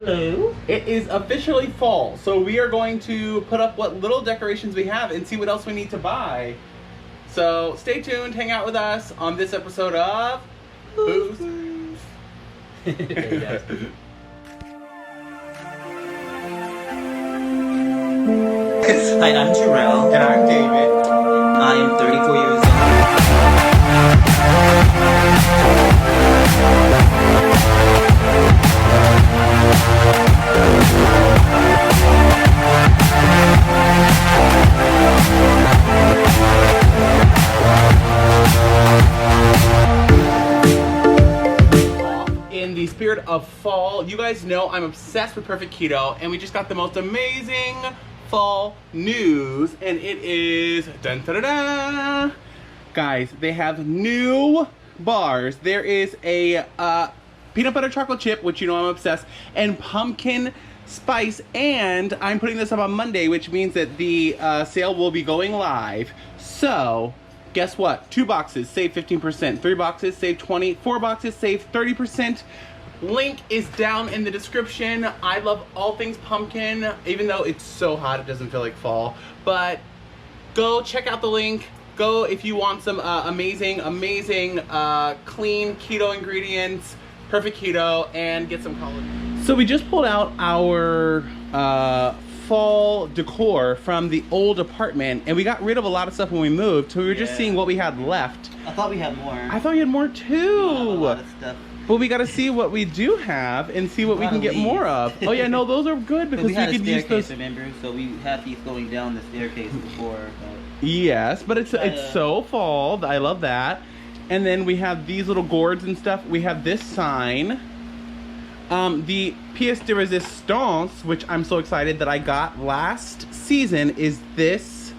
Hello. It is officially fall, so we are going to put up what little decorations we have and see what else we need to buy. So stay tuned, hang out with us on this episode of BoosCruize. Hi, I'm Jarrell. And I'm David. I am 34 years old. In the spirit of fall, you guys know I'm obsessed with Perfect Keto, and we just got the most amazing fall news, and it is dun, da, da, da. Guys, they have new bars. There is a peanut butter chocolate chip, which you know I'm obsessed, and pumpkin spice, and I'm putting this up on Monday, which means that the sale will be going live. So guess what? 2 boxes, save 15%. 3 boxes, save 20. 4 boxes, save 30%. Link is down in the description. I love all things pumpkin, even though it's so hot it doesn't feel like fall. But go check out the link. Go if you want some amazing clean keto ingredients, perfect keto, and get some collagen. So we just pulled out our fall decor from the old apartment, and we got rid of a lot of stuff when we moved, so we were just seeing what we had left. I thought we had more. I thought we had more too. A lot of stuff. But we got to see what we do have and see what we can get more of. Oh yeah, no, those are good because we could use those. Remember, so we had these going down the staircase before. Yes, but it's so fall. I love that. And then we have these little gourds and stuff. We have this sign. The pièce de résistance, which I'm so excited that I got last season, is this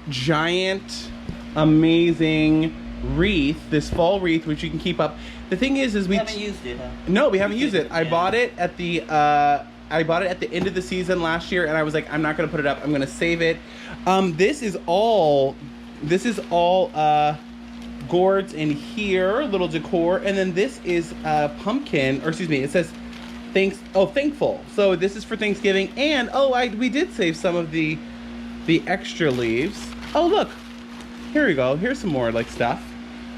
giant, amazing wreath, this fall wreath, which you can keep up. The thing is we haven't used it, huh? No, we haven't used it. I bought it at the end of the season last year, and I was like, I'm not gonna put it up. I'm gonna save it. This is all gourds in here, little decor, and then this is pumpkin, or excuse me, it says thankful. So this is for Thanksgiving, and we did save some of the extra leaves. Oh look, here we go. Here's some more like stuff.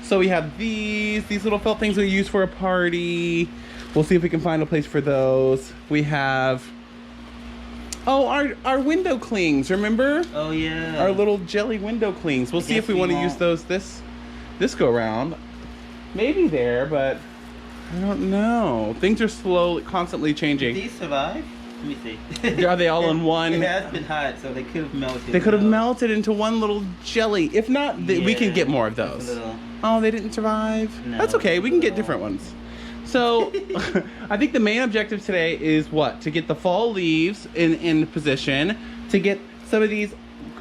So we have these little felt things we use for a party. We'll see if we can find a place for those. We have our window clings, remember? Oh yeah. Our little jelly window clings. We'll see if we want to use those this go around. Maybe there, but I don't know. Things are constantly changing. Did these survive? Let me see. Are they all in one? It has been hot, so they could have melted. They could have melted into one little jelly. If not, we can get more of those. Oh, they didn't survive? No, that's okay. We can get different ones. So, I think the main objective today is what? To get the fall leaves in position. To get some of these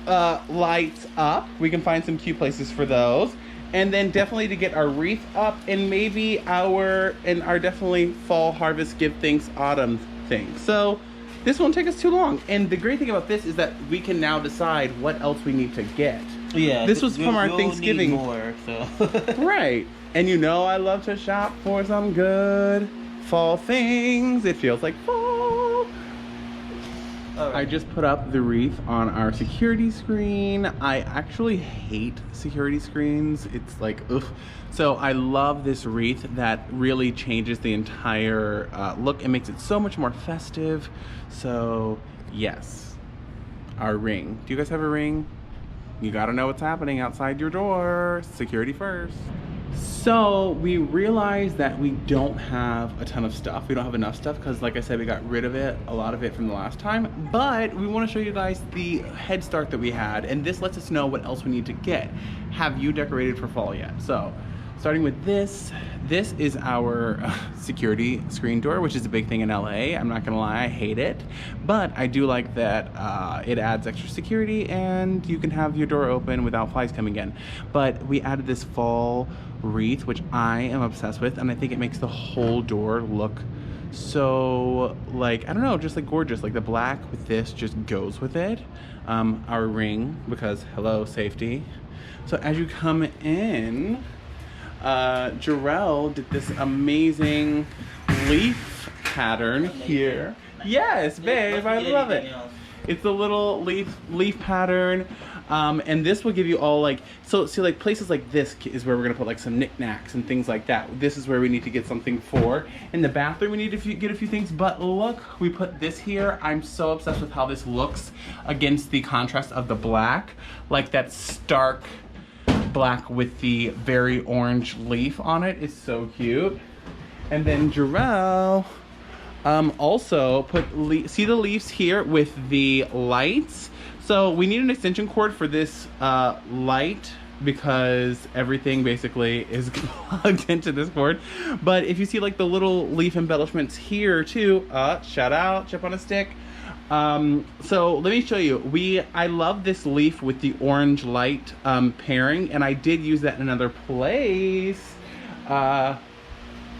lights up. We can find some cute places for those. And then definitely to get our wreath up, and maybe our definitely fall harvest give thanks autumn thing. So this won't take us too long. And the great thing about this is that we can now decide what else we need to get. Yeah. This was from our Thanksgiving. Need more, so. Right. And you know I love to shop for some good fall things. It feels like fall. Right. I just put up the wreath on our security screen. I actually hate security screens. It's like, ugh. So I love this wreath that really changes the entire look and makes it so much more festive. So yes, our ring. Do you guys have a ring? You gotta know what's happening outside your door. Security first. So we realized that we don't have a ton of stuff. We don't have enough stuff because, like I said, we got rid of it, a lot of it from the last time. But we want to show you guys the head start that we had, and this lets us know what else we need to get. Have you decorated for fall yet? So starting with this is our security screen door, which is a big thing in LA. I'm not gonna lie, I hate it, but I do like that it adds extra security and you can have your door open without flies coming in. But we added this fall wreath, which I am obsessed with, and I think it makes the whole door look so, like, I don't know, just like gorgeous. Like the black with this just goes with it. Our ring, because hello, safety. So as you come in, Jarrell did this amazing leaf pattern here. Yes, babe, I love it. It's a little leaf pattern. And this will give you all like, so see like places like this is where we're gonna put like some knickknacks and things like that. This is where we need to get something for. In the bathroom we need to get a few things, but look, we put this here. I'm so obsessed with how this looks against the contrast of the black. Like that stark black with the very orange leaf on it is so cute. And then Jarrell also put, see the leaves here with the lights? So we need an extension cord for this light because everything basically is plugged into this cord. But if you see like the little leaf embellishments here too, shout out, chip on a stick. So let me show you. I love this leaf with the orange light pairing, and I did use that in another place.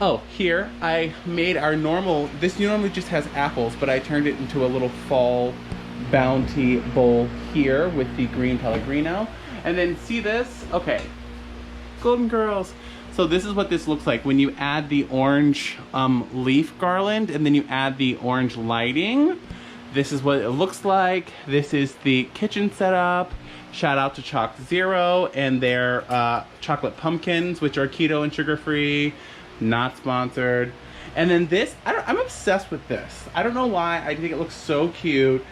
Oh, here I made our normal, this normally just has apples, but I turned it into a little fall bounty bowl here with the green Pellegrino. And then see this? Okay, Golden Girls. So this is what this looks like when you add the orange leaf garland and then you add the orange lighting. This is what it looks like. This is the kitchen setup. Shout out to Chalk Zero and their chocolate pumpkins, which are keto and sugar-free, not sponsored. And then this, I'm obsessed with this. I don't know why, I think it looks so cute.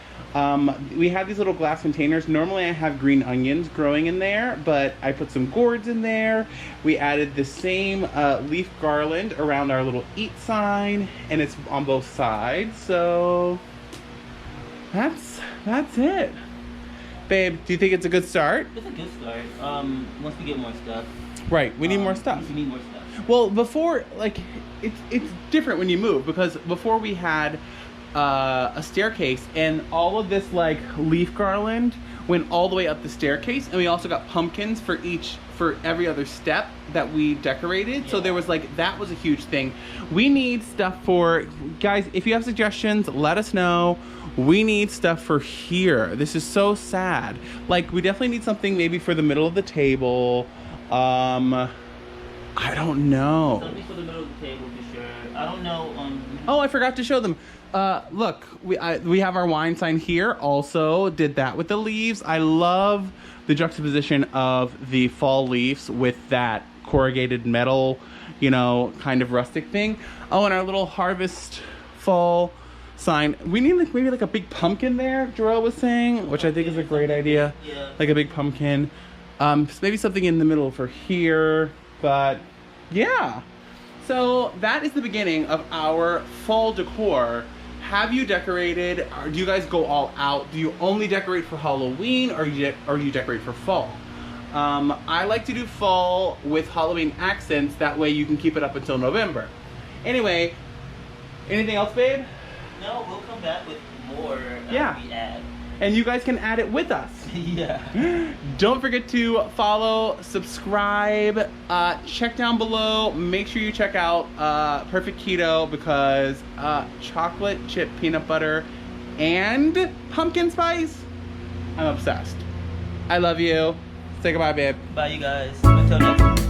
We have these little glass containers. Normally I have green onions growing in there, but I put some gourds in there. We added the same leaf garland around our little eat sign, and it's on both sides. So that's it. Babe, do you think it's a good start? It's a good start. Once we get more stuff. Right, we need more stuff. We need more stuff. Well, before, like, it's different when you move, because before we had a staircase, and all of this like leaf garland went all the way up the staircase, and we also got pumpkins for every other step that we decorated. Yeah. So there was like, that was a huge thing. We need stuff for, guys, if you have suggestions, let us know. We need stuff for here. This is so sad. Like, we definitely need something maybe for the middle of the table. I don't know. Something for the middle of the table for sure. I don't know. Oh, I forgot to show them. Look, we have our wine sign here. Also did that with the leaves. I love the juxtaposition of the fall leaves with that corrugated metal, you know, kind of rustic thing. Oh, and our little harvest fall sign. We need like maybe like a big pumpkin there, Jarrell was saying, which I think is a great idea. Yeah. Like a big pumpkin. Maybe something in the middle for here, but yeah. So that is the beginning of our fall decor. Have you decorated? Or do you guys go all out? Do you only decorate for Halloween, or you decorate for fall? I like to do fall with Halloween accents. That way you can keep it up until November. Anyway, anything else, babe? No, we'll come back with more. Yeah. We add. And you guys can add it with us. Yeah. Don't forget to follow, subscribe, check down below. Make sure you check out Perfect Keto, because chocolate chip peanut butter and pumpkin spice, I'm obsessed. I love you. Say goodbye, babe. Bye, you guys. Until next time.